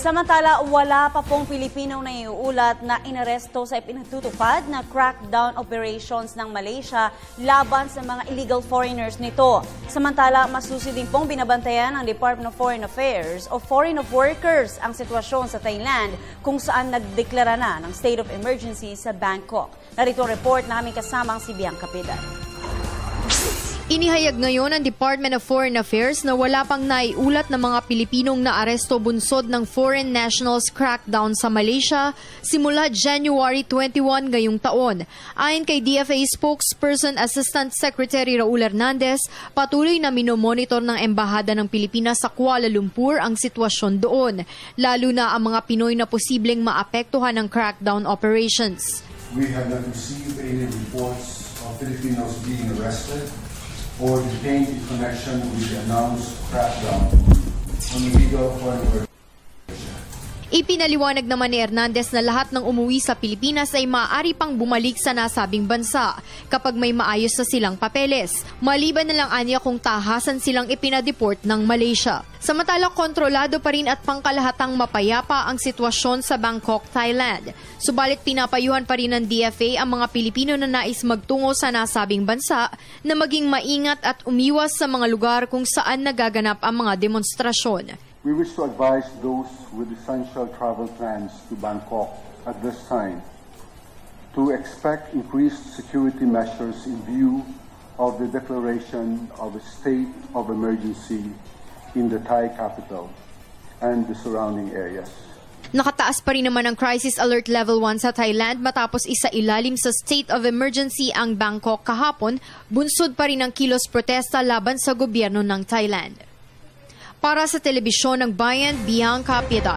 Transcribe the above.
Samantala, wala pa pong Pilipinong naiuulat na inaresto sa ipinatutupad na crackdown operations ng Malaysia laban sa mga illegal foreigners nito. Samantala, masusi din pong binabantayan ng Department of Foreign Affairs o Foreign of Workers ang sitwasyon sa Thailand kung saan nagdeklara na ng state of emergency sa Bangkok. Narito ang report na aming kasamang si Bianca Pidan. Inihayag ngayon ng Department of Foreign Affairs na wala pang naiulat na mga Pilipinong naaresto bunsod ng foreign nationals crackdown sa Malaysia simula January 21 ngayong taon. Ayon kay DFA spokesperson Assistant Secretary Raul Hernandez, patuloy na minomonitor ng Embahada ng Pilipinas sa Kuala Lumpur ang sitwasyon doon, lalo na ang mga Pinoy na posibleng maapektuhan ng crackdown operations. We have not received any reports of Filipinos being arrested or detained in connection with the announced crackdown on illegal foreign workers. Ipinaliwanag naman ni Hernandez na lahat ng umuwi sa Pilipinas ay maaari pang bumalik sa nasabing bansa kapag may maayos na silang papeles, maliban na lang anya kung tahasan silang ipinadeport ng Malaysia. Samantala, kontrolado pa rin at pangkalahatang mapayapa ang sitwasyon sa Bangkok, Thailand. Subalit pinapayuhan pa rin ng DFA ang mga Pilipino na nais magtungo sa nasabing bansa na maging maingat at umiwas sa mga lugar kung saan nagaganap ang mga demonstrasyon. We wish to advise those with essential travel plans to Bangkok at this time to expect increased security measures in view of the declaration of a state of emergency in the Thai capital and the surrounding areas. Nakataas pa rin naman ang Crisis Alert Level 1 sa Thailand matapos isa ilalim sa state of emergency ang Bangkok kahapon, bunsod pa rin ang kilos protesta laban sa gobyerno ng Thailand. Para sa Telebisyon ng Bayan, Bianca Piedad.